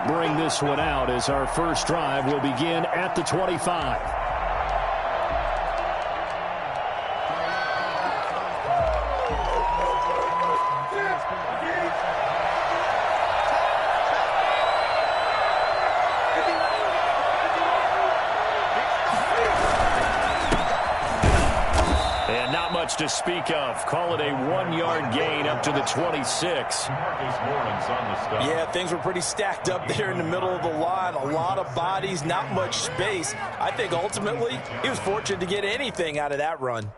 Bring this one out as our first drive will begin at the 25. To speak of. Call it a 1-yard gain up to the 26. Yeah, things were pretty stacked up there in the middle of the line. A lot of bodies, not much space. I think ultimately he was fortunate to get anything out of that run.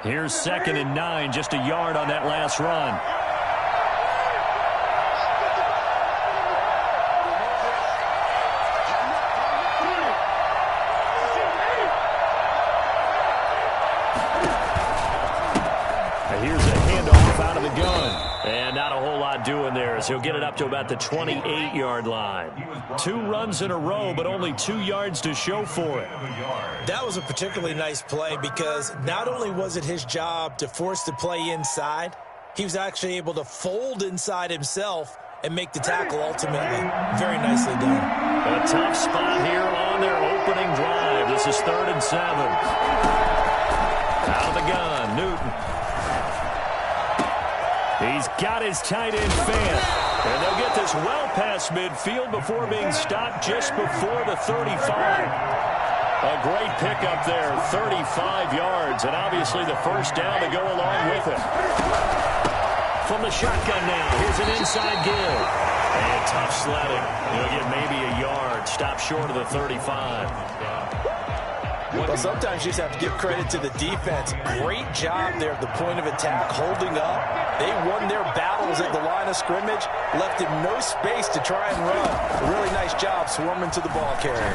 Here's 2nd and 9, just a yard on that last run. Doing there as he'll get it up to about the 28-yard line. 2 runs in a row, but only 2 yards to show for it. That was a particularly nice play because not only was it his job to force the play inside, he was actually able to fold inside himself and make the tackle ultimately. Very nicely done. A tough spot here on their opening drive. This is 3rd and 7. Out of the gun, Newton. He's got his tight end fan. And they'll get this well past midfield before being stopped just before the 35. A great pickup there, 35 yards, and obviously the first down to go along with it. From the shotgun now, here's an inside give. And tough sledding. He'll get maybe a yard, stop short of the 35. Well, sometimes you just have to give credit to the defense. Great job there at the point of attack, holding up. They won their battles at the line of scrimmage, left him no space to try and run. A really nice job swarming to the ball carrier.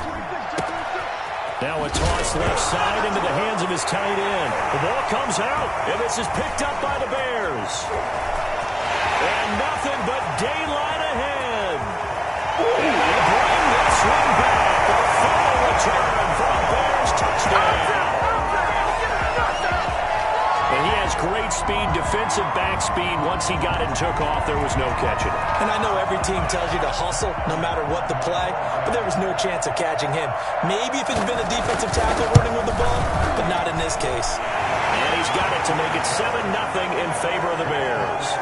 Now a toss left side into the hands of his tight end. The ball comes out, and this is picked up by the Bears. And nothing but daylight ahead. And they bring this one back. A full return for a Bears touchdown. And he has great speed, defensive back speed. Once he got it and took off, there was no catching it. And I know every team tells you to hustle no matter what the play, but there was no chance of catching him. Maybe if it's been a defensive tackle running with the ball, but not in this case. And he's got it to make it 7-0 in favor of the Bears.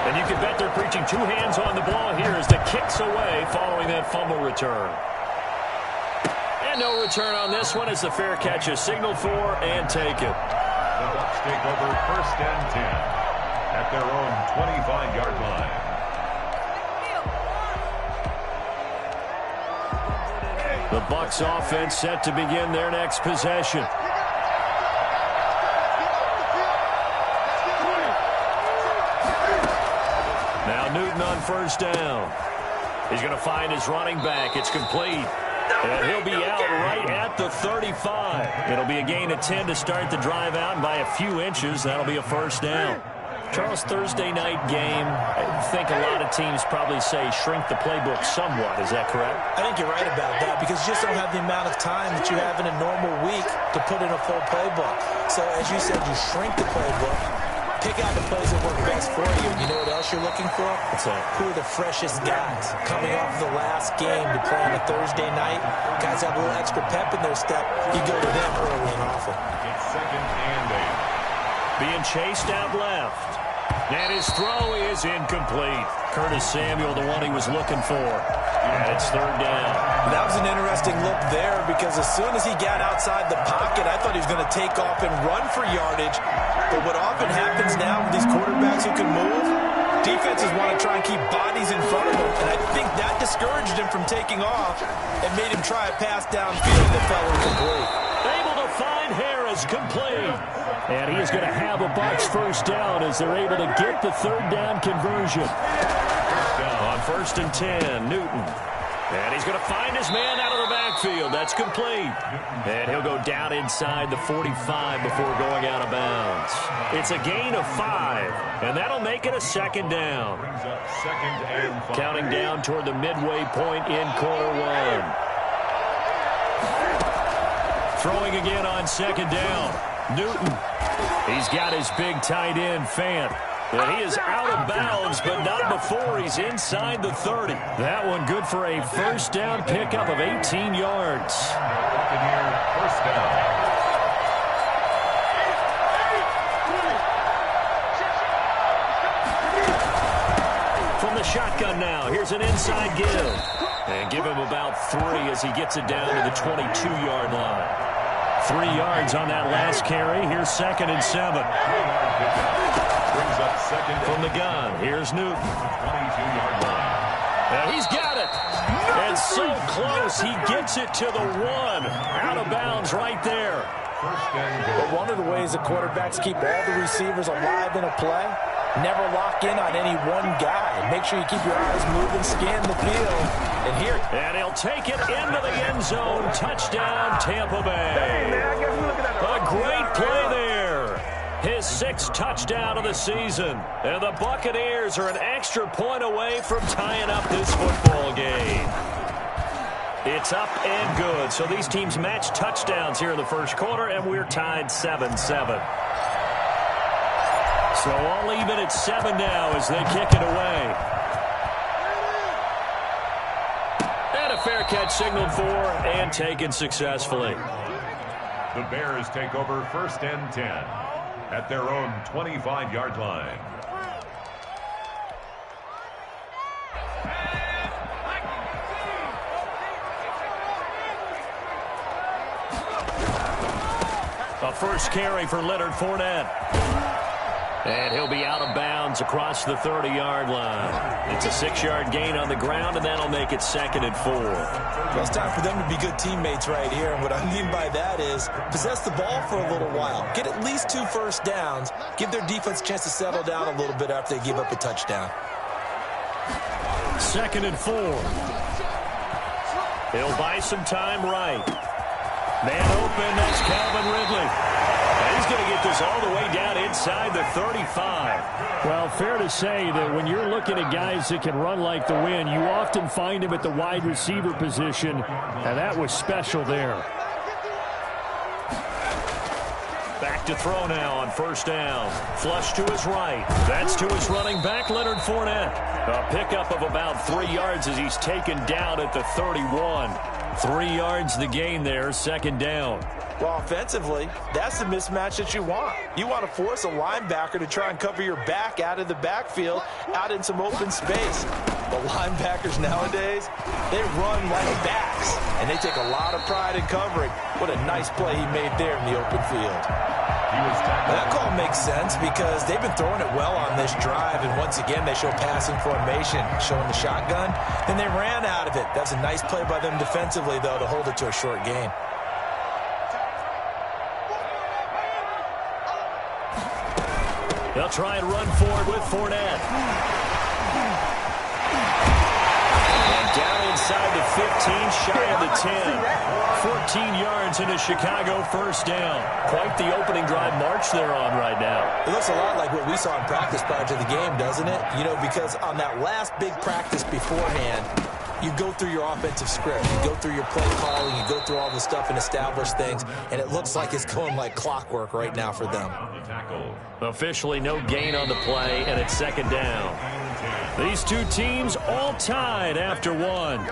And you can bet they're preaching 2 hands on the ball here as the kick's away following that fumble return. And no return on this one as the fair catch is signaled for and taken. The Bucs take over 1st and 10 at their own 25-yard line. The Bucs offense set to begin their next possession. Newton on 1st down. He's going to find his running back. It's complete. And he'll be out right at the 35. It'll be a gain of 10 to start the drive out, and by a few inches, that'll be a 1st down. Charles, Thursday night game, I think a lot of teams probably say shrink the playbook somewhat. Is that correct? I think you're right about that because you just don't have the amount of time that you have in a normal week to put in a full playbook. So, as you said, you shrink the playbook. Pick out the plays that work best for you. You know what else you're looking for? What's that? Who are the freshest guys coming off the last game to play on a Thursday night? Guys have a little extra pep in their step. You go to them early and often. It's 2nd and 8. Being chased out left. And his throw is incomplete. Curtis Samuel, the one he was looking for. And it's 3rd down. That was an interesting look there because as soon as he got outside the pocket, I thought he was going to take off and run for yardage. But what often happens now with these quarterbacks who can move, defenses want to try and keep bodies in front of them. And I think that discouraged him from taking off and made him try a pass downfield that fell incomplete. Able to find Harris complete. And he is going to have a Bucs 1st down as they're able to get the 3rd down conversion. On 1st and 10, Newton. And he's going to find his man out of the backfield. That's complete. And he'll go down inside the 45 before going out of bounds. It's a gain of 5, and that'll make it a second down. Counting down toward the midway point in quarter one. Throwing again on second down. Newton. He's got his big tight end, Fant. And he is out of bounds, but not before he's inside the 30. That one good for a first down pickup of 18 yards. First down. From the shotgun now, here's an inside give. And give him about 3 as he gets it down to the 22-yard line. 3 yards on that last carry. Here's 2nd and 7. From the gun, here's Newton. 22-yard line. And he's got it. And so close, he gets it to the 1. Out of bounds right there. But one of the ways the quarterbacks keep all the receivers alive in a play, never lock in on any one guy. Make sure you keep your eyes moving, scan the field, and here. And he'll take it into the end zone. Touchdown, Tampa Bay. A great play there. His 6th touchdown of the season. And the Buccaneers are an extra point away from tying up this football game. It's up and good. So these teams match touchdowns here in the first quarter, and we're tied 7-7. So all even at 7 now as they kick it away. And a fair catch signaled for and taken successfully. The Bears take over 1st and 10 at their own 25-yard line. A first carry for Leonard Fournette. And he'll be out of bounds across the 30-yard line. It's a 6-yard gain on the ground, and that'll make it 2nd and 4. Well, it's time for them to be good teammates right here. And what I mean by that is possess the ball for a little while. Get at least 2 first downs. Give their defense a chance to settle down a little bit after they give up a touchdown. 2nd and 4. He'll buy some time right. Man open, that's Calvin Ridley. And he's going to get this all the way down inside the 35. Well, fair to say that when you're looking at guys that can run like the wind, you often find him at the wide receiver position, and that was special there. Back to throw now on first down. Flush to his right. That's to his running back, Leonard Fournette. A pickup of about 3 yards as he's taken down at the 31. 3 yards the gain there, 2nd down. Well, offensively, that's the mismatch that you want. You want to force a linebacker to try and cover your back out of the backfield, out in some open space. The linebackers nowadays, they run like backs, and they take a lot of pride in covering. What a nice play he made there in the open field. That call makes sense because they've been throwing it well on this drive, and once again they show passing formation, showing the shotgun. Then they ran out of it. That's a nice play by them defensively, though, to hold it to a short gain. They'll try and run forward with Fournette. And down inside the 15, shy of the 10. 14 yards into Chicago, first down. Quite the opening drive march they're on right now. It looks a lot like what we saw in practice prior to the game, doesn't it? You know, because on that last big practice beforehand, you go through your offensive script, you go through your play calling, you go through all the stuff and establish things, and it looks like it's going like clockwork right now for them. Officially no gain on the play, and it's 2nd down. These two teams all tied after 1.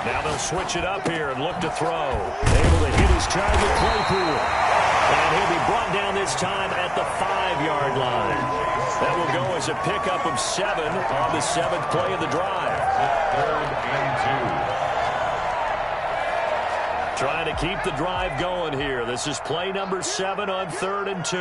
Now they'll switch it up here and look to throw. Able to hit his target, Claypool. And he'll be brought down this time at the 5-yard line. That will go as a pickup of 7 on the 7th play of the drive. 3rd and 2. Trying to keep the drive going here. This is play number 7 on 3rd and 2.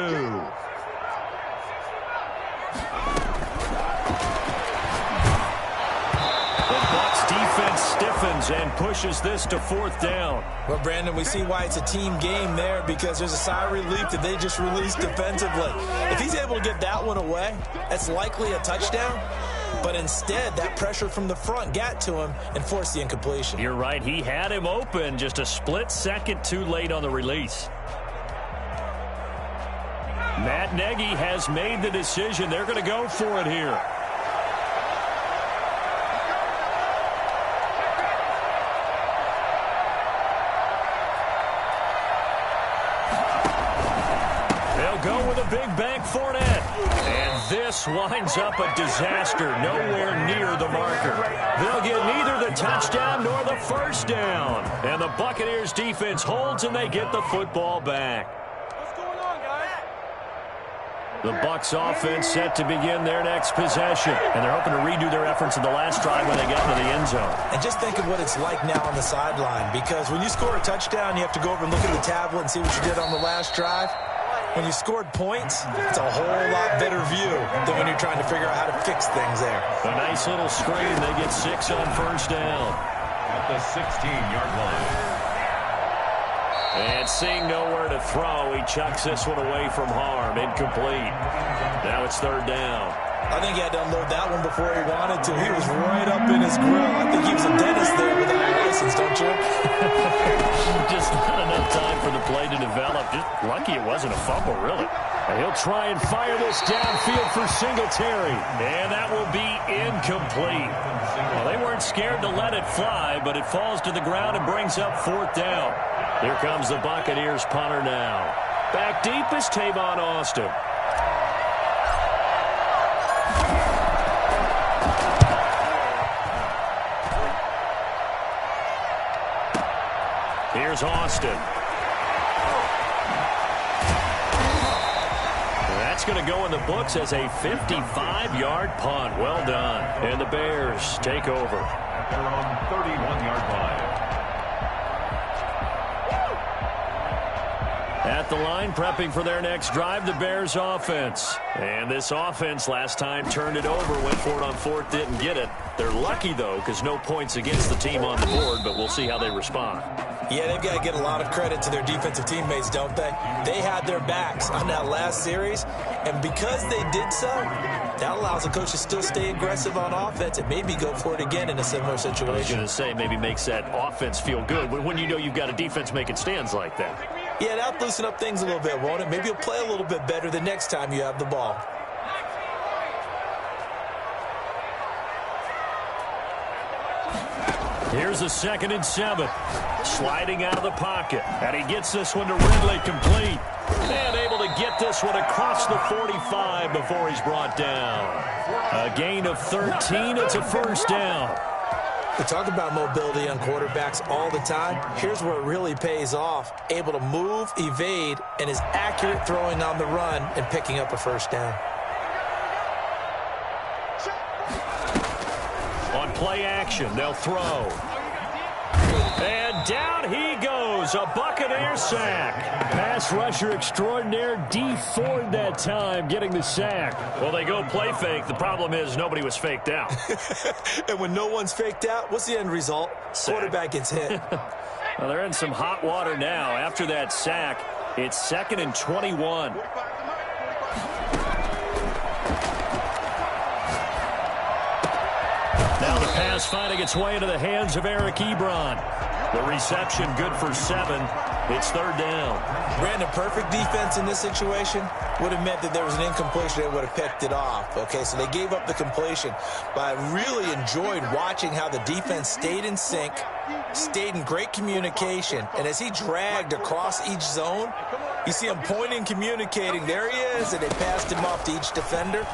The Bucs defense stiffens and pushes this to 4th down. Well, Brandon, we see why it's a team game there, because there's a sigh of relief that they just released defensively. If he's able to get that one away, that's likely a touchdown. But instead, that pressure from the front got to him and forced the incompletion. You're right. He had him open, just a split second too late on the release. Matt Nagy has made the decision. They're going to go for it here. They'll go with a big bank Fournette. And this winds up a disaster, nowhere near the marker. They'll get neither the touchdown nor the first down. And the Buccaneers defense holds and they get the football back. What's going on, guys? The Bucs offense set to begin their next possession. And they're hoping to redo their efforts in the last drive when they got into the end zone. And just think of what it's like now on the sideline, because when you score a touchdown, you have to go over and look at the tablet and see what you did on the last drive. When you scored points, it's a whole lot better view than when you're trying to figure out how to fix things there. A nice little screen. They get 6 on first down. At the 16-yard line. And seeing nowhere to throw, he chucks this one away from harm. Incomplete. Now it's 3rd down. I think he had to unload that one before he wanted to. He was right up in his grill. I think he was a dentist there without a license, don't you? Just not enough time for the play to develop. Just lucky it wasn't a fumble, really. And he'll try and fire this downfield for Singletary. And that will be incomplete. Well, they weren't scared to let it fly, but it falls to the ground and brings up 4th down. Here comes the Buccaneers punter now. Back deep is Tavon Austin. Here's Austin. That's going to go in the books as a 55-yard punt. Well done. And the Bears take over. At their own 31-yard line. At the line, prepping for their next drive, the Bears offense. And this offense last time turned it over, went for it on 4th, didn't get it. They're lucky, though, because no points against the team on the board, but we'll see how they respond. Yeah, they've got to get a lot of credit to their defensive teammates, don't they? They had their backs on that last series, and because they did so, that allows the coach to still stay aggressive on offense and maybe go for it again in a similar situation. I was going to say, maybe makes that offense feel good when you know you've got a defense making stands like that. Yeah, that'll loosen up things a little bit, won't it? Maybe you'll play a little bit better the next time you have the ball. Here's a 2nd and 7. Sliding out of the pocket. And he gets this one to Ridley, complete. And able to get this one across the 45 before he's brought down. A gain of 13. It's a first down. We talk about mobility on quarterbacks all the time. Here's where it really pays off. Able to move, evade, and is accurate throwing on the run and picking up a first down. On play action, they'll throw. And down he goes. A Buccaneer sack. Pass rusher extraordinaire, D Ford that time, getting the sack. Well, they go play fake. The problem is nobody was faked out. And when no one's faked out, what's the end result? Sack. Quarterback gets hit. Well, they're in some hot water now. After that sack, it's 2nd and 21. Now the pass finding its way into the hands of Eric Ebron. The reception good for 7. It's 3rd down. Brandon, perfect defense in this situation would have meant that there was an incompletion. They would have picked it off. Okay, so they gave up the completion. But I really enjoyed watching how the defense stayed in sync, stayed in great communication. And as he dragged across each zone, you see him pointing, communicating. There he is, and they passed him off to each defender.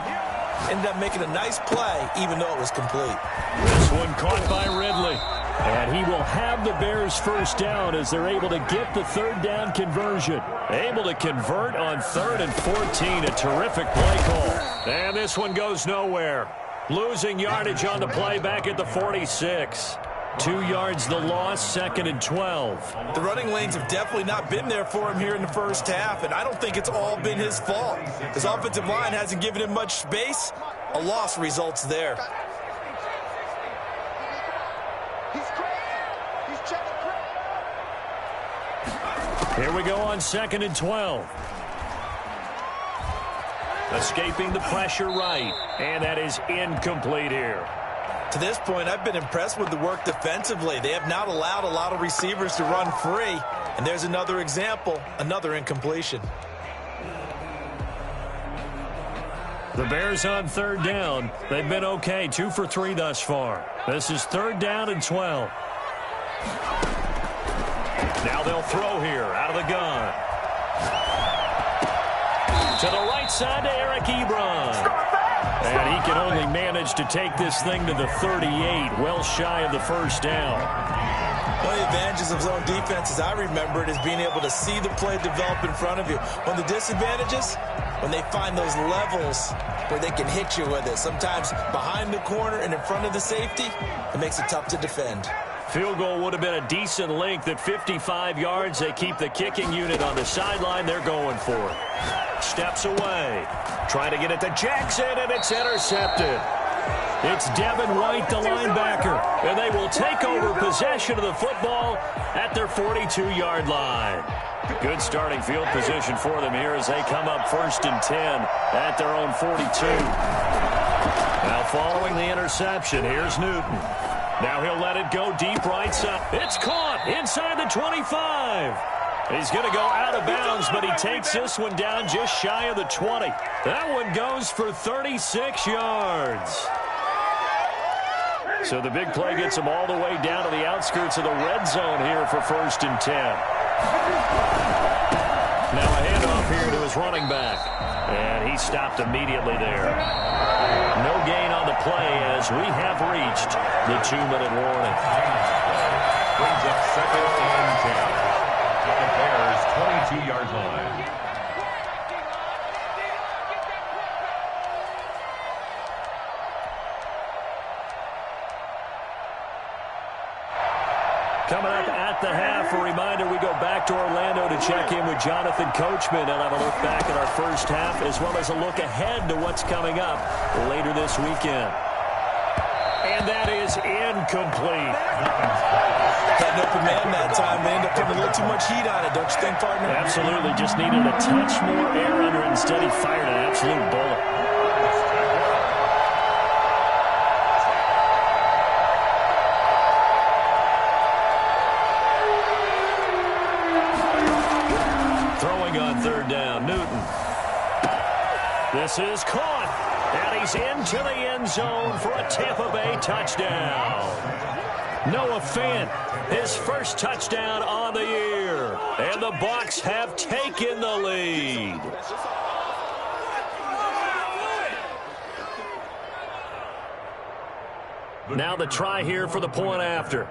Ended up making a nice play, even though it was complete. This one caught by Ridley. And he will have the Bears first down as they're able to get the 3rd down conversion. Able to convert on 3rd and 14. A terrific play call. And this one goes nowhere. Losing yardage on the play back at the 46. 2 yards the loss, 2nd and 12. The running lanes have definitely not been there for him here in the first half, and I don't think it's all been his fault. His offensive line hasn't given him much space. A loss results there. Here we go on 2nd and 12. Escaping the pressure right, and that is incomplete here. To this point, I've been impressed with the work defensively. They have not allowed a lot of receivers to run free, and there's another example, another incompletion. The Bears on 3rd down. They've been okay, 2 for 3 thus far. This is 3rd down and 12. Now they'll throw here out of the gun. To the right side to Eric Ebron. And he can only manage to take this thing to the 38, well shy of the first down. One of the advantages of zone defense, as I remember it, is being able to see the play develop in front of you. One of the disadvantages, when they find those levels where they can hit you with it. Sometimes behind the corner and in front of the safety, it makes it tough to defend. Field goal would have been a decent length at 55 yards. They keep the kicking unit on the sideline. They're going for it. Steps away. Trying to get it to Jackson, and it's intercepted. It's Devin White, the linebacker, and they will take over possession of the football at their 42-yard line. Good starting field position for them here as they come up 1st and 10 at their own 42. Now following the interception, here's Newton. Now he'll let it go deep right side. It's caught inside the 25. He's going to go out of bounds, but he takes this one down just shy of the 20. That one goes for 36 yards. So the big play gets him all the way down to the outskirts of the red zone here for 1st and 10. Now a handoff here to his running back. And he stopped immediately there. No gain on the play as we have reached the 2-minute warning. Brings up 2nd and 10. At the Bears' 22-yard line. Coming up at the half, a reminder, we go back to Orlando to check in with Jonathan Coachman and have a look back at our first half as well as a look ahead to what's coming up later this weekend. And that is incomplete. Had an open man that time. They ended up putting a little too much heat on it, don't you think, partner? Absolutely. Just needed a touch more air under it. Instead, he fired an absolute bullet. Throwing on 3rd down, Newton. This is caught. And he's into the end zone for a Tampa Bay touchdown. Noah Fant, his first touchdown on the year. And the Bucs have taken the lead. Now the try here for the point after.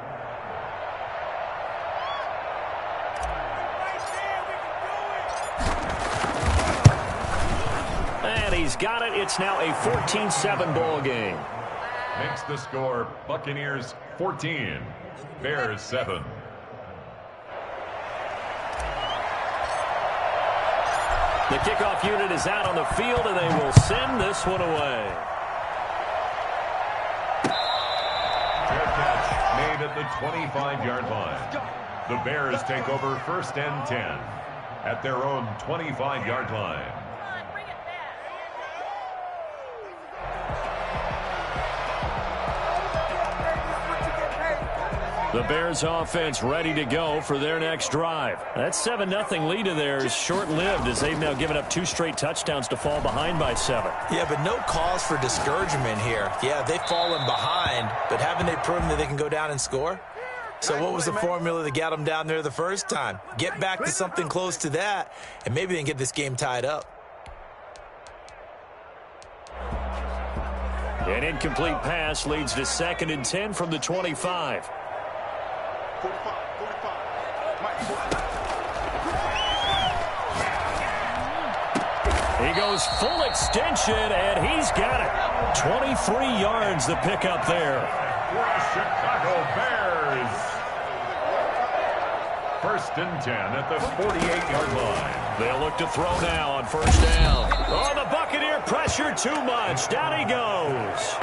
And he's got it. It's now a 14-7 ball game. Makes the score Buccaneers 14, Bears 7. The kickoff unit is out on the field, and they will send this one away. Fair catch made at the 25-yard line. The Bears take over 1st and 10 at their own 25-yard line. The Bears offense ready to go for their next drive. That 7-0 lead of theirs is short-lived as they've now given up 2 straight touchdowns to fall behind by 7. Yeah, but no cause for discouragement here. Yeah, they've fallen behind, but haven't they proven that they can go down and score? So what was the formula that got them down there the first time? Get back to something close to that, and maybe they can get this game tied up. An incomplete pass leads to 2nd and 10 from the 25. He goes full extension, and he's got it. 23 yards the pickup there. Chicago Bears. 1st and 10 at the 48-yard line. They'll look to throw now on 1st down. Oh, the Buccaneer pressure too much. Down he goes.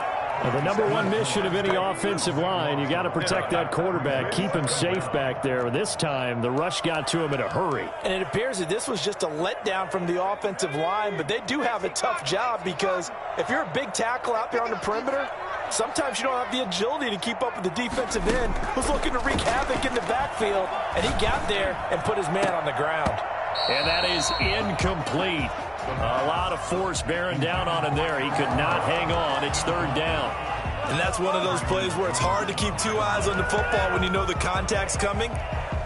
Well, the number one mission of any offensive line, you got to protect that quarterback, keep him safe back there. This time, the rush got to him in a hurry. And it appears that this was just a letdown from the offensive line, but they do have a tough job because if you're a big tackle out there on the perimeter, sometimes you don't have the agility to keep up with the defensive end who's looking to wreak havoc in the backfield, and he got there and put his man on the ground. And that is incomplete. A lot of force bearing down on him there. He could not hang on. It's 3rd down. And that's one of those plays where it's hard to keep 2 eyes on the football when you know the contact's coming,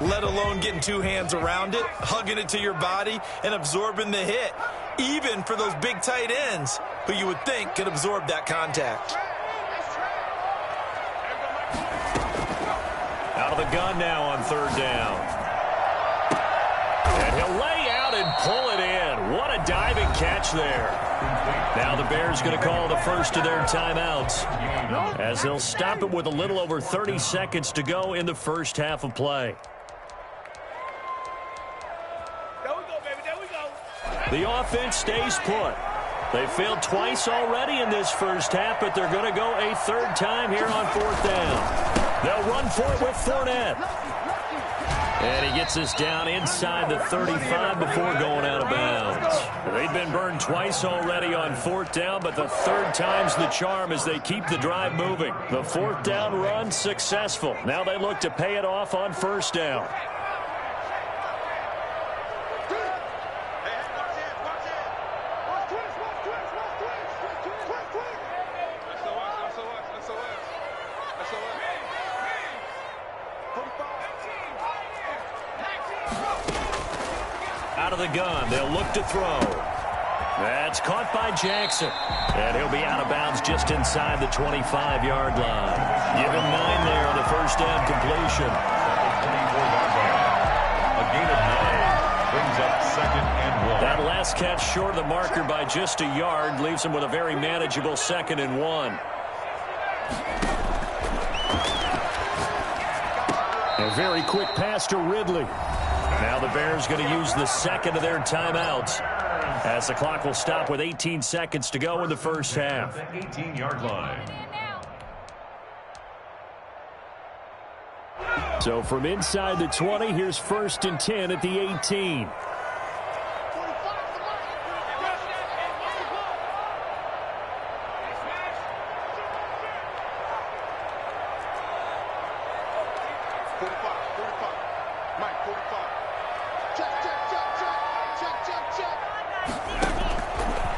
let alone getting 2 hands around it, hugging it to your body, and absorbing the hit, even for those big tight ends who you would think could absorb that contact. Out of the gun now on 3rd down. And he'll lay out and pull it in. What a diving catch there. Now the Bears going to call the first of their timeouts as they'll stop it with a little over 30 seconds to go in the first half of play. There we go, baby. There we go. The offense stays put. They failed twice already in this first half, but they're going to go a 3rd time here on 4th down. They'll run for it with Fournette. And he gets us down inside the 35 before going out of bounds. They've been burned twice already on 4th down, but the 3rd time's the charm as they keep the drive moving. The 4th down run successful. Now they look to pay it off on 1st down. Out of the gun, they'll look to throw. That's caught by Jackson. And he'll be out of bounds just inside the 25-yard line. Give him 9 there on the 1st down completion. A gain of 9 brings up 2nd and 1. That last catch short of the marker by just a yard leaves him with a very manageable 2nd and 1. A very quick pass to Ridley. Now the Bears going to use the 2nd of their timeouts as the clock will stop with 18 seconds to go in the first half. The 18-yard line. So from inside the 20, here's 1st and 10 at the 18.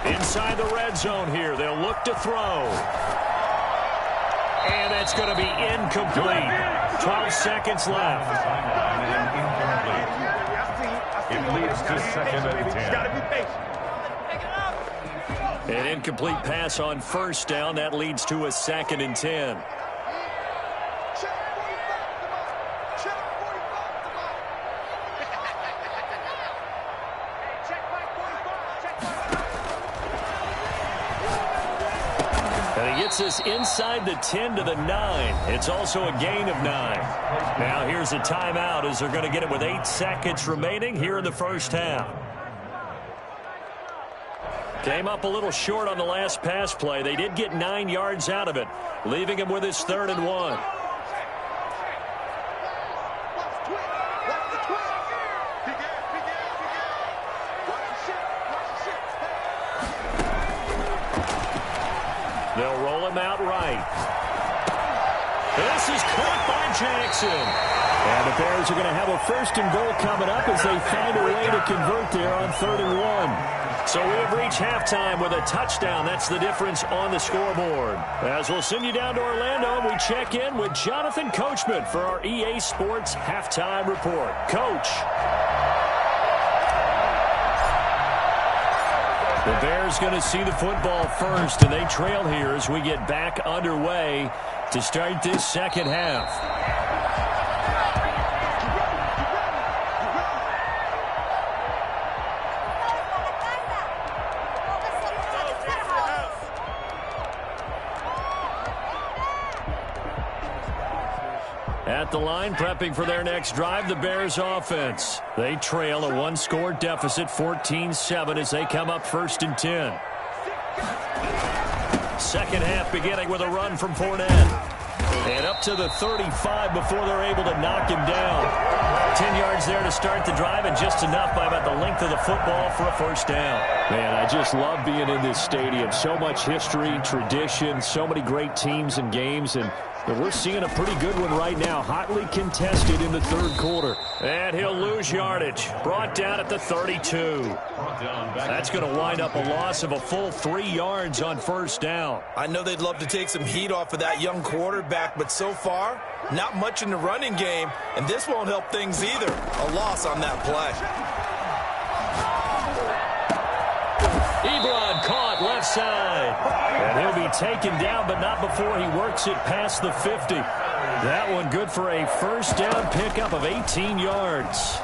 Inside the red zone here, they'll look to throw. And that's going to be incomplete. 12 seconds left. It leads to 2nd and 10. An incomplete pass on 1st down. That leads to a 2nd and 10. Us inside the 10 to the 9. It's also a gain of 9. Now here's a timeout as they're going to get it with 8 seconds remaining here in the first half. Came up a little short on the last pass play. They did get 9 yards out of it, leaving him with his 3rd and 1. They'll roll him out right. This is caught by Jackson. And the Bears are going to have a 1st and goal coming up as they find a way to convert there on 3rd and 1. So we have reached halftime with a touchdown. That's the difference on the scoreboard. As we'll send you down to Orlando, we check in with Jonathan Coachman for our EA Sports Halftime Report. Coach. The Bears going to see the football first, and they trail here as we get back underway to start this second half. the line, prepping for their next drive, the Bears offense. They trail a one-score deficit, 14-7, as they come up 1st and 10. Second half beginning with a run from Fournette. And up to the 35 before they're able to knock him down. 10 yards there to start the drive, and just enough by about the length of the football for a first down. Man, I just love being in this stadium. So much history, tradition, so many great teams and games, and we're seeing a pretty good one right now, hotly contested in the third quarter. And he'll lose yardage. Brought down at the 32. That's going to wind up a loss of a full 3 yards on first down. I know they'd love to take some heat off of that young quarterback, but so far, not much in the running game, and this won't help things either. A loss on that play. Ebron caught left side. And he'll be taken down, but not before he works it past the 50. That one good for a first down pickup of 18 yards.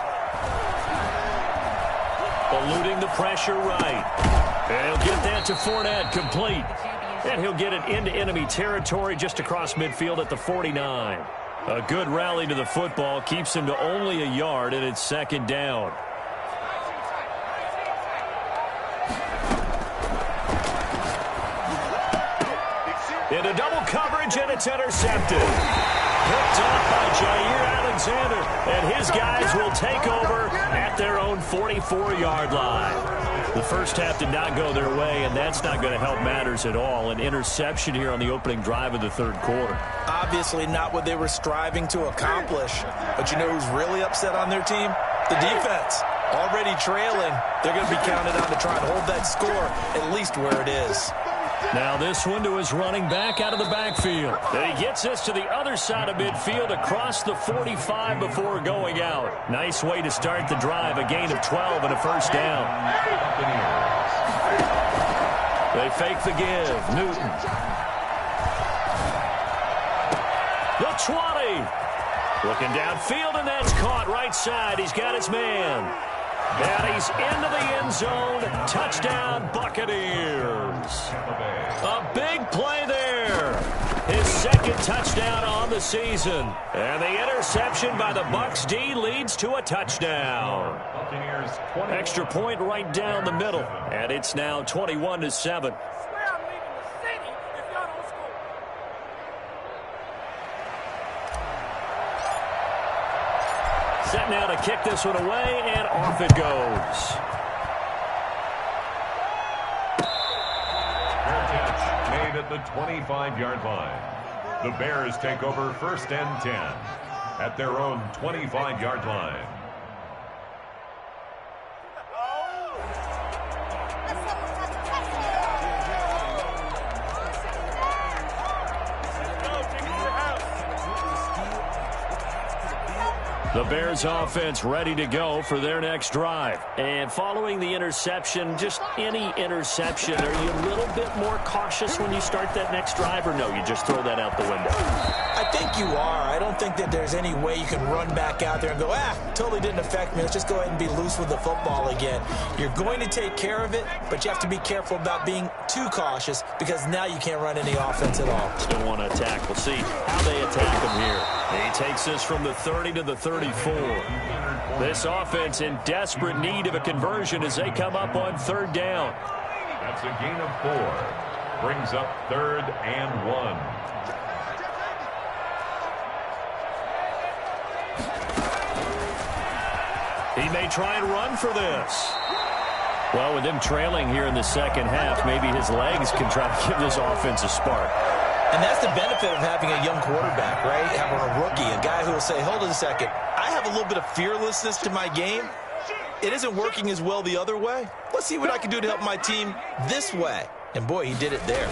Eluding the pressure right. And he'll get that to Fournette, complete. And he'll get it into enemy territory just across midfield at the 49. A good rally to the football keeps him to only a yard, and it's second down. Into double coverage, and it's intercepted. Picked off by Jair Alexander, and his guys will take over at their own 44-yard line. The first half did not go their way, and that's not going to help matters at all. An interception here on the opening drive of the third quarter. Obviously not what they were striving to accomplish. But you know who's really upset on their team? The defense. Already trailing. They're going to be counted on to try and hold that score at least where it is. Now this one to his running back out of the backfield. And he gets this to the other side of midfield across the 45 before going out. Nice way to start the drive. A gain of 12 and a first down. They fake the give. Newton. The 20. Looking downfield, and that's caught right side. He's got his man. And he's into the end zone. Touchdown, Buccaneers. A big play there. His second touchdown on the season. And the interception by the Bucs D leads to a touchdown. Extra point right down the middle. And it's now 21-7. Set now to kick this one away, and off it goes. Fair catch made at the 25-yard line. The Bears take over 1st and 10 at their own 25-yard line. The Bears offense ready to go for their next drive. And following the interception, just any interception, are you a little bit more cautious when you start that next drive, or no, you just throw that out the window? I think you are. I don't think that there's any way you can run back out there and go, totally didn't affect me. Let's just go ahead and be loose with the football again. You're going to take care of it, but you have to be careful about being too cautious because now you can't run any offense at all. Still want to attack. We'll see how they attack him here. He takes this from the 30 to the 34. This offense in desperate need of a conversion as they come up on third down. That's a gain of 4. Brings up 3rd and 1. He may try and run for this. Well, with him trailing here in the second half, maybe his legs can try to give this offense a spark. And that's the benefit of having a young quarterback, right? Having a rookie, a guy who will say, hold on a second, I have a little bit of fearlessness to my game. It isn't working as well the other way. Let's see what I can do to help my team this way. And boy, he did it there.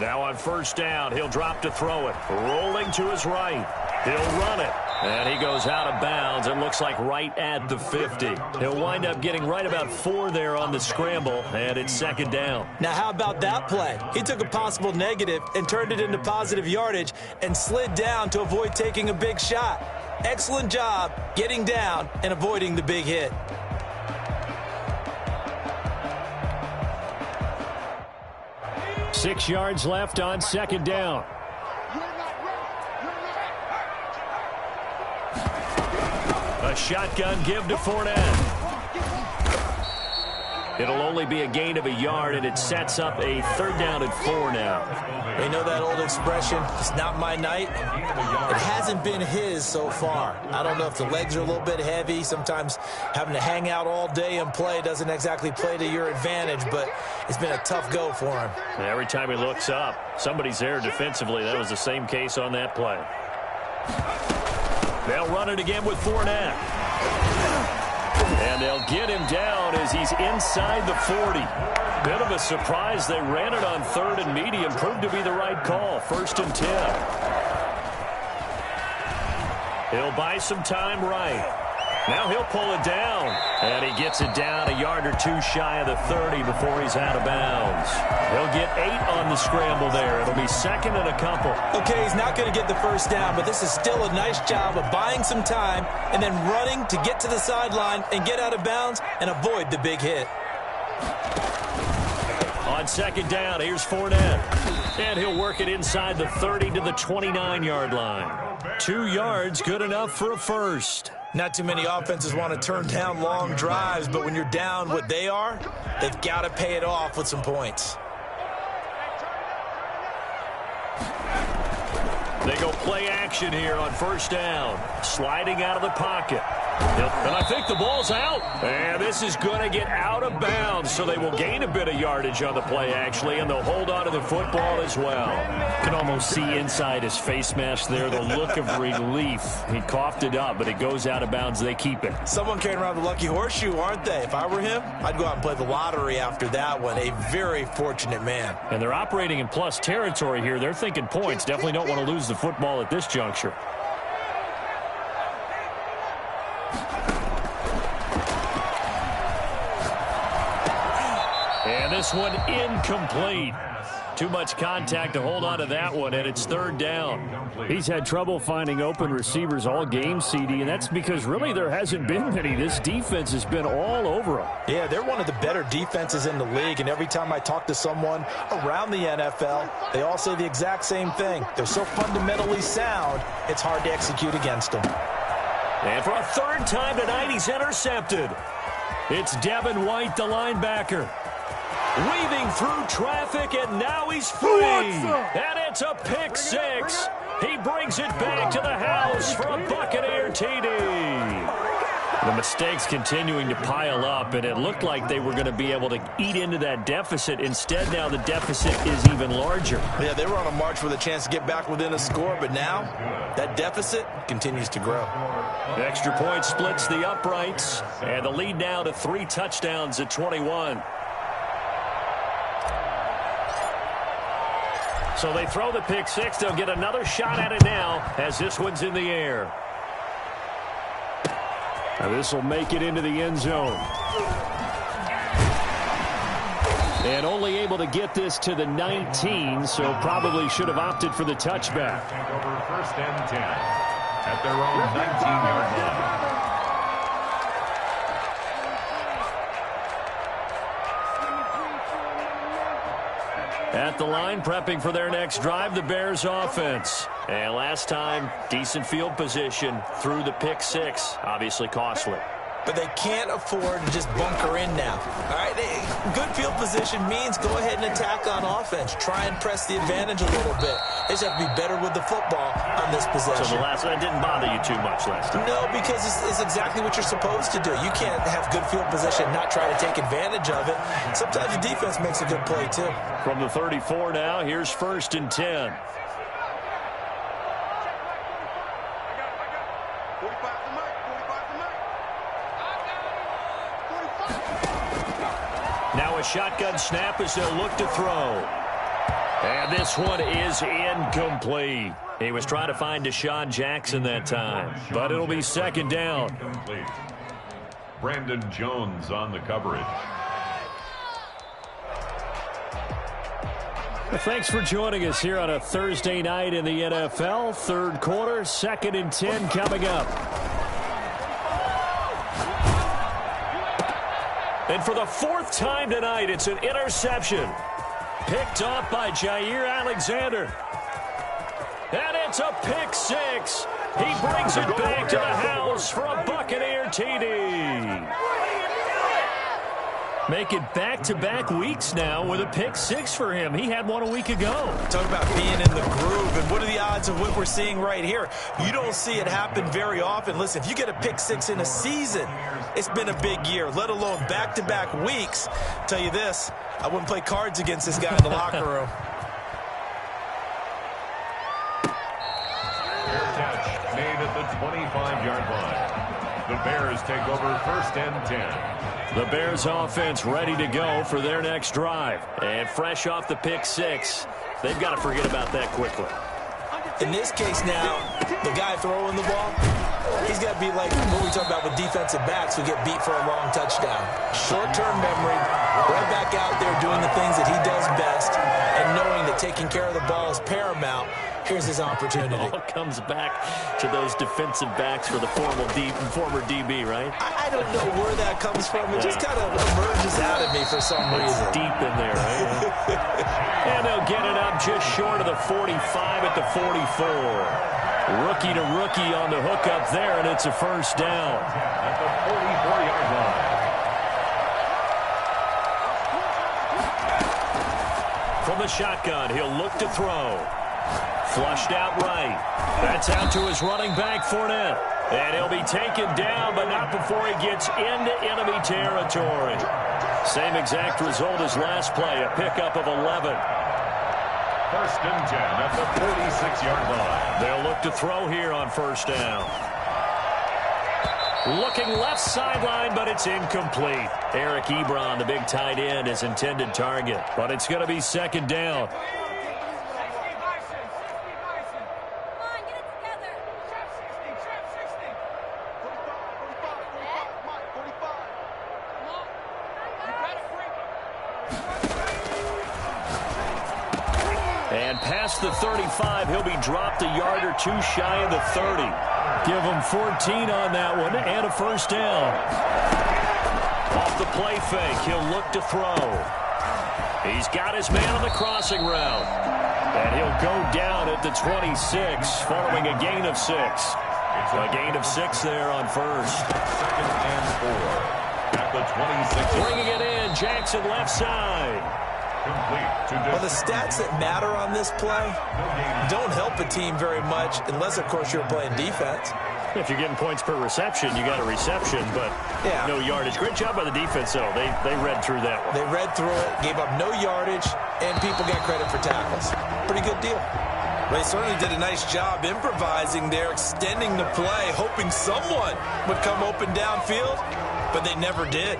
Now on first down, he'll drop to throw it. Rolling to his right. He'll run it. And he goes out of bounds. It looks like right at the 50. He'll wind up getting right about 4 there on the scramble, and it's second down. Now, how about that play? He took a possible negative and turned it into positive yardage and slid down to avoid taking a big shot. Excellent job getting down and avoiding the big hit. Six yards left on second down. shotgun give to Fournette. It'll only be a gain of a yard, and it sets up a 3rd down and 4 now. They know that old expression, it's not my night. It hasn't been his so far. I don't know if the legs are a little bit heavy. Sometimes having to hang out all day and play doesn't exactly play to your advantage, but it's been a tough go for him. And every time he looks up, somebody's there defensively. That was the same case on that play. They'll run it again with Fournette. And they'll get him down as he's inside the 40. Bit of a surprise. They ran it on 3rd and medium. Proved to be the right call. 1st and 10. He'll buy some time right. Now he'll pull it down. And he gets it down a yard or 2 shy of the 30 before he's out of bounds. He'll get 8 on the scramble there. It'll be 2nd and a couple. Okay, he's not going to get the 1st down, but this is still a nice job of buying some time and then running to get to the sideline and get out of bounds and avoid the big hit. On 2nd down, here's Fournette. And he'll work it inside the 30 to the 29-yard line. 2 yards, good enough for a 1st. Not too many offenses want to turn down long drives, but when you're down what they are, they've got to pay it off with some points. They go play action here on 1st down. Sliding out of the pocket. And I think the ball's out. And this is going to get out of bounds, so they will gain a bit of yardage on the play, actually, and they'll hold on to the football as well. You can almost see inside his face mask there the look of relief. He coughed it up, but it goes out of bounds. They keep it. Someone carrying around the lucky horseshoe, aren't they? If I were him, I'd go out and play the lottery after that one. A very fortunate man. And they're operating in plus territory here. They're thinking points. Definitely don't want to lose the football at this juncture. And this one incomplete. Too much contact to hold on to that one, and it's 3rd down. He's had trouble finding open receivers all game, CD, and that's because really there hasn't been many. This defense has been all over him. Yeah, they're one of the better defenses in the league, and every time I talk to someone around the NFL, they all say the exact same thing. They're so fundamentally sound, it's hard to execute against them. And for a 3rd time tonight, he's intercepted. It's Devin White, the linebacker. Weaving through traffic, and now he's free. And it's a pick 6. He brings it back to the house for a Buccaneer TD. The mistakes continuing to pile up, and it looked like they were going to be able to eat into that deficit. Instead, now the deficit is even larger. Yeah, they were on a march with a chance to get back within a score, but now that deficit continues to grow. The extra point splits the uprights, and the lead now to 3 touchdowns at 21. So they throw the pick 6. They'll get another shot at it now as this one's in the air. Now this will make it into the end zone. And only able to get this to the 19, so probably should have opted for the touchback. Over 1st and 10 at their own 19-yard line. At the line, prepping for their next drive, the Bears offense. And last time, decent field position through the pick 6. Obviously costly. But they can't afford to just bunker in now. All right, good field position means go ahead and attack on offense. Try and press the advantage a little bit. They just have to be better with the football on this possession. So the last one didn't bother you too much last time? No, because it's exactly what you're supposed to do. You can't have good field position and not try to take advantage of it. Sometimes the defense makes a good play, too. From the 34 now, here's 1st and 10. Now a shotgun snap as they'll look to throw. And this one is incomplete. He was trying to find Deshaun Jackson that time, but it'll be 2nd down. Incomplete. Brandon Jones on the coverage. Well, thanks for joining us here on a Thursday night in the NFL. 3rd quarter, 2nd and 10 coming up. And for the 4th time tonight, it's an interception. Picked off by Jair Alexander. And it's a pick 6. He brings it back to the house for a Buccaneer TD. Make it back-to-back weeks now with a pick six for him. He had one a week ago. Talk about being in the groove, and what are the odds of what we're seeing right here? You don't see it happen very often. Listen, if you get a pick six in a season, it's been a big year, let alone back-to-back weeks. Tell you this, I wouldn't play cards against this guy in the locker room. Fair catch made at the 25-yard line. The Bears take over first and 10. The Bears offense ready to go for their next drive. And fresh off the pick six, they've got to forget about that quickly. In this case now, the guy throwing the ball, he's got to be like what we talk about with defensive backs who get beat for a long touchdown. Short-term memory, right back out there doing the things that he does best, and knowing that taking care of the ball is paramount. Here's his opportunity. It all comes back to those defensive backs for the former DB, right? I don't know where that comes from. It just kind of emerges out of me for some reason. Deep in there, right? And they'll get it up just short of the 45 at the 44. Rookie to rookie on the hook up there, and it's a first down. At the 44-yard line. From the shotgun, he'll look to throw. Flushed out right. That's out to his running back, Fournette. And he'll be taken down, but not before he gets into enemy territory. Same exact result as last play, a pickup of 11. First and 10 at the 46-yard line. They'll look to throw here on first down. Looking left sideline, but it's incomplete. Eric Ebron, the big tight end, is intended target. But it's going to be second down. And past the 35, he'll be dropped a yard or two shy of the 30. Give him 14 on that one and a first down. Off the play fake, he'll look to throw. He's got his man on the crossing route. And he'll go down at the 26 following a gain of 6. A gain of 6 there on first. Second and 4 at the 26. Bringing it in, Jackson left side. Well, the stats that matter on this play don't help a team very much unless, of course, you're playing defense. If you're getting points per reception, you got a reception, but no yardage. Great job by the defense, though. They read through that one. They read through it, gave up no yardage, and people got credit for tackles. Pretty good deal. They certainly did a nice job improvising there, extending the play, hoping someone would come open downfield, but they never did.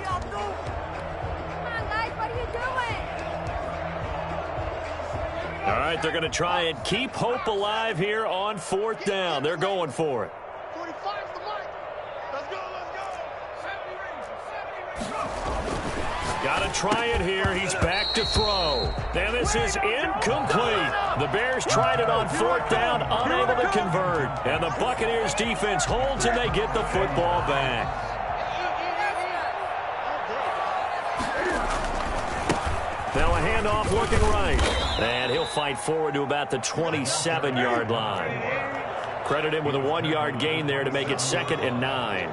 All right, they're going to try and keep hope alive here on fourth down. They're going for it. Got to try it here. He's back to throw. And this is incomplete. The Bears tried it on fourth down, unable to convert. And the Buccaneers defense holds and they get the football back. Now a handoff looking right. And he'll fight forward to about the 27-yard line. Credit him with a 1-yard gain there to make it 2nd and 9.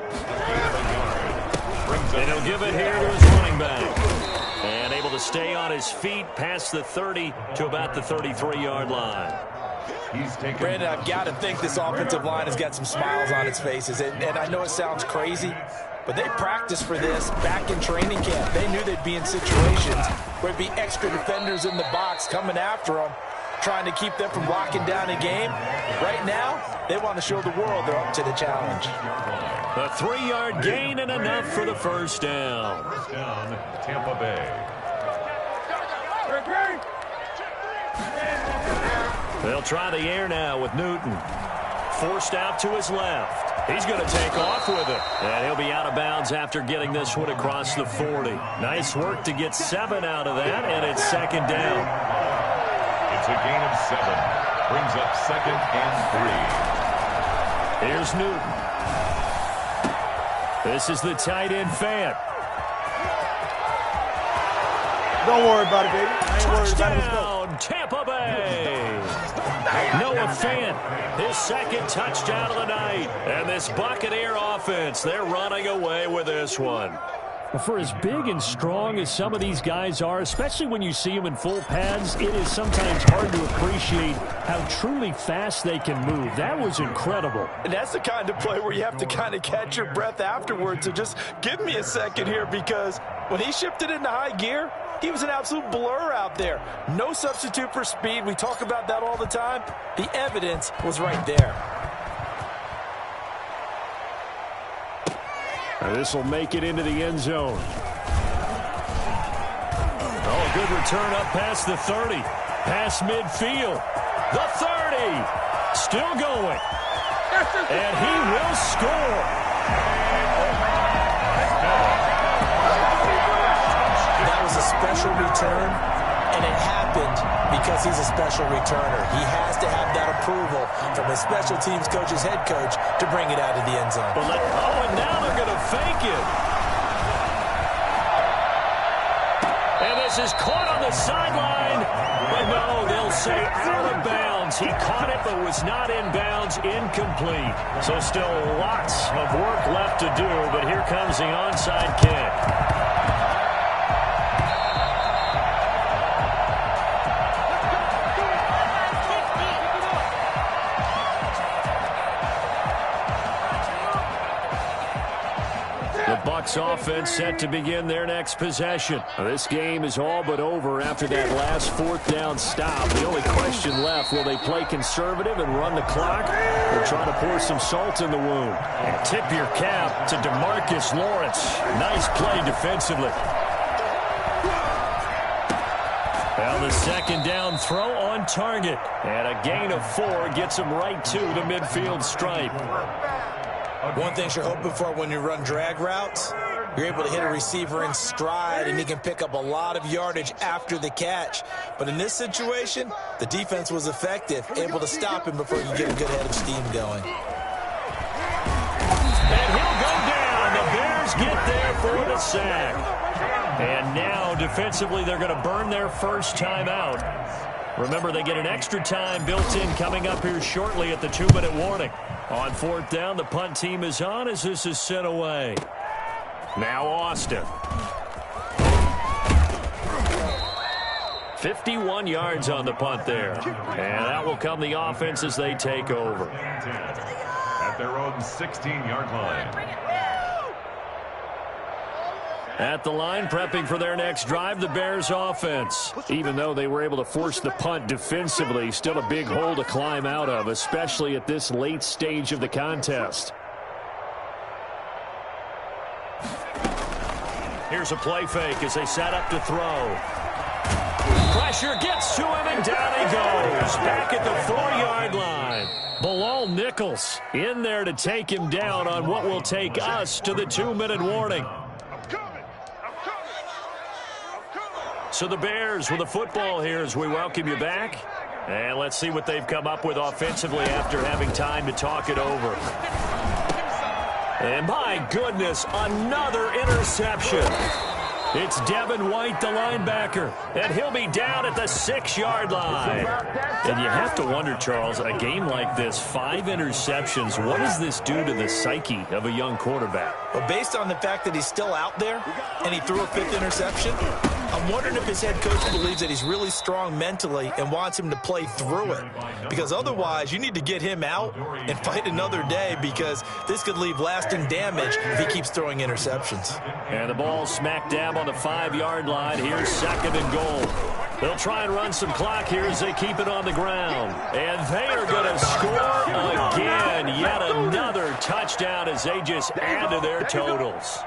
And he'll give it here to his running back. And able to stay on his feet past the 30 to about the 33-yard line. Brandon, I've got to think this offensive line has got some smiles on its faces. And I know it sounds crazy, but they practiced for this back in training camp. They knew they'd be in situations where there'd be extra defenders in the box coming after them, trying to keep them from locking down a game. Right now, they want to show the world they're up to the challenge. A 3-yard gain and enough for the first down. First down, Tampa Bay. They'll try the air now with Newton. Forced out to his left. He's going to take off with it. And he'll be out of bounds after getting this one across the 40. Nice work to get 7 out of that, and it's 2nd down. It's a gain of 7. Brings up 2nd and 3. Here's Newton. This is the tight end Fant. Don't worry about it, baby. I ain't worried about it. Touchdown, Tampa Bay. Noah Fant, his second touchdown of the night. And this Buccaneer offense, they're running away with this one. For as big and strong as some of these guys are, especially when you see them in full pads, it is sometimes hard to appreciate how truly fast they can move. That was incredible. And that's the kind of play where you have to kind of catch your breath afterwards. So just give me a second here, because when he shifted into high gear, he was an absolute blur out there. No substitute for speed. We talk about that all the time. The evidence was right there. This will make it into the end zone. Oh, a good return up past the 30. Past midfield. The 30. Still going. And he will score. That was a special return, and it happened because he's a special returner. He has to have that approval from his special teams coach's head coach to bring it out of the end zone. And now they're going to fake it. And this is caught on the sideline. But no, they'll say out of bounds. He caught it but was not in bounds. Incomplete. So still lots of work left to do, but here comes the onside kick. Bucs offense set to begin their next possession. This game is all but over after that last fourth down stop. The only question left, will they play conservative and run the clock, or try to pour some salt in the wound? And tip your cap to DeMarcus Lawrence. Nice play defensively. Well, the second down throw on target. And a gain of 4 gets him right to the midfield stripe. One thing you're hoping for when you run drag routes, you're able to hit a receiver in stride, and he can pick up a lot of yardage after the catch. But in this situation, the defense was effective, able to stop him before you get a good head of steam going. And he'll go down. The Bears get there for the sack. And now, defensively, they're going to burn their first time out. Remember, they get an extra time built in coming up here shortly at the 2-minute warning. On fourth down, the punt team is on as this is sent away. Now Austin. 51 yards on the punt there. And that will come the offense as they take over. At their own 16-yard line. At the line, prepping for their next drive, the Bears offense. Even though they were able to force the punt defensively, still a big hole to climb out of, especially at this late stage of the contest. Here's a play fake as they set up to throw. Pressure gets to him, and down he goes. Back at the 4-yard line. Bilal Nichols in there to take him down on what will take us to the 2-minute warning. So the Bears with the football here as we welcome you back. And let's see what they've come up with offensively after having time to talk it over. And my goodness, another interception. It's Devin White, the linebacker, and he'll be down at the 6-yard line. And you have to wonder, Charles, a game like this, 5 interceptions, what does this do to the psyche of a young quarterback? Well, based on the fact that he's still out there and he threw a 5th interception, I'm wondering if his head coach believes that he's really strong mentally and wants him to play through it. Because otherwise, you need to get him out and fight another day, because this could leave lasting damage if he keeps throwing interceptions. And the ball smack dab on the 5-yard line. Here's 2nd and goal. They'll try and run some clock here as they keep it on the ground. And they are going to score again. Yet another touchdown as they just add to their totals.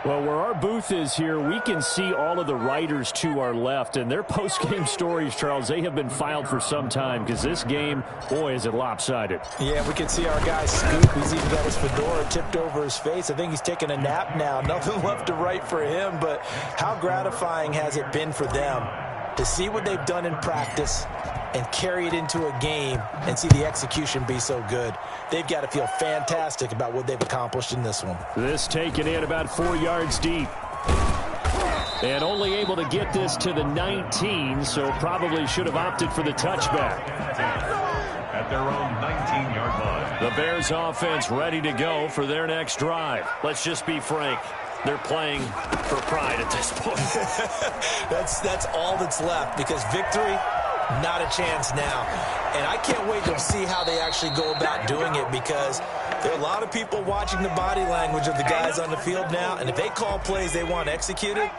Well, where our booth is here, we can see all of the writers to our left, and their post-game stories, Charles, they have been filed for some time, because this game, boy, is it lopsided. Yeah, we can see our guy Scoop. He's even got his fedora tipped over his face. I think he's taking a nap now. Nothing left to write for him, but how gratifying has it been for them to see what they've done in practice and carry it into a game and see the execution be so good. They've got to feel fantastic about what they've accomplished in this one. This taken in about 4 yards deep. And only able to get this to the 19, so probably should have opted for the touchback. at their own 19-yard line. The Bears offense ready to go for their next drive. Let's just be frank. They're playing for pride at this point. That's all that's left, because victory, not a chance now. And I can't wait to see how they actually go about doing it, because there are a lot of people watching the body language of the guys on the field now, and if they call plays they want executed,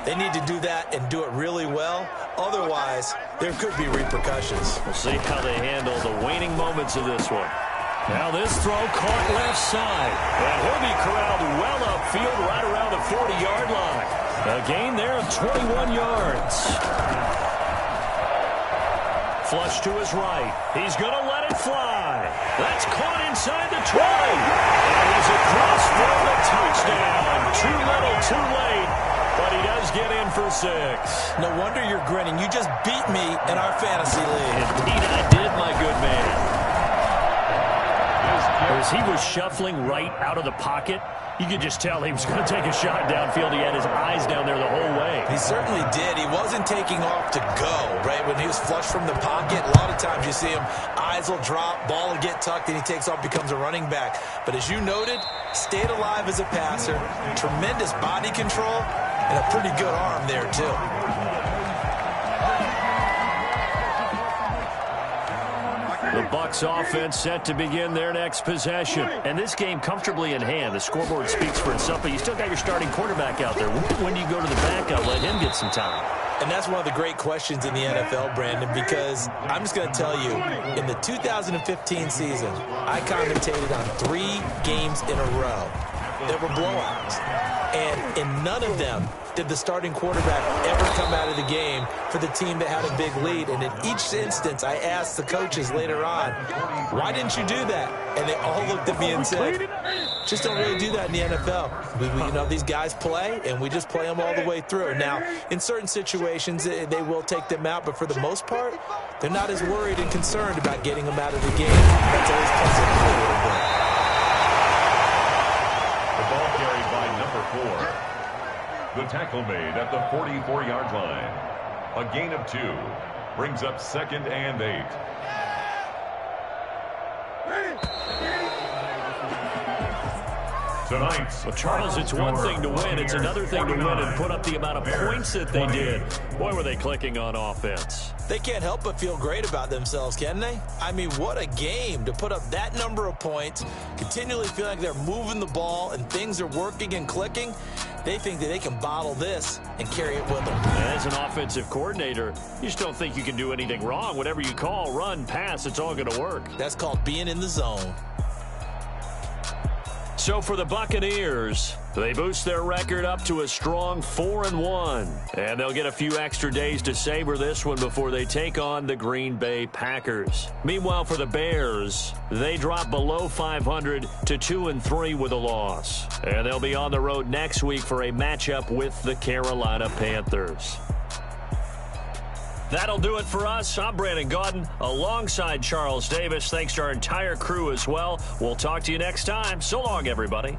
they need to do that and do it really well. Otherwise, there could be repercussions. We'll see how they handle the waning moments of this one. Now this throw caught left side. And he'll be corralled well upfield right around the 40-yard line. A gain there of 21 yards. Flush to his right. He's going to let it fly. That's caught inside the 20. And he's across for the touchdown. Too little, too late. But he does get in for 6. No wonder you're grinning. You just beat me in our fantasy league. Indeed I did, my good man. As he was shuffling right out of the pocket, you could just tell he was going to take a shot downfield. He had his eyes down there the whole way. He certainly did. He wasn't taking off to go, right? When he was flush from the pocket, a lot of times you see him, eyes will drop, ball will get tucked, and he takes off, becomes a running back. But as you noted, stayed alive as a passer, tremendous body control, and a pretty good arm there, too. The Bucs offense set to begin their next possession. And this game comfortably in hand. The scoreboard speaks for itself, but you still got your starting quarterback out there. When do you go to the backup, let him get some time? And that's one of the great questions in the NFL, Brandon, because I'm just going to tell you, in the 2015 season, I commentated on 3 games in a row. There were blowouts. And in none of them did the starting quarterback ever come out of the game for the team that had a big lead. And in each instance, I asked the coaches later on, why didn't you do that? And they all looked at me and said, just don't really do that in the NFL. You know, these guys play, and we just play them all the way through. Now, in certain situations, they will take them out, but for the most part, they're not as worried and concerned about getting them out of the game. That's always puzzling me a little bit. The ball carried by number 4. The tackle made at the 44-yard line. A gain of 2 brings up 2nd and 8. Tonight's Well, Charles, it's one thing to win. It's another thing to win and put up the amount of points that they did. Boy, were they clicking on offense. They can't help but feel great about themselves, can they? I mean, what a game to put up that number of points, continually feeling like they're moving the ball and things are working and clicking. They think that they can bottle this and carry it with them. As an offensive coordinator, you just don't think you can do anything wrong. Whatever you call, run, pass, it's all going to work. That's called being in the zone. So for the Buccaneers, they boost their record up to a strong 4-1. And they'll get a few extra days to savor this one before they take on the Green Bay Packers. Meanwhile, for the Bears, they drop below 500 to 2-3 with a loss. And they'll be on the road next week for a matchup with the Carolina Panthers. That'll do it for us. I'm Brandon Gaudin alongside Charles Davis. Thanks to our entire crew as well. We'll talk to you next time. So long, everybody.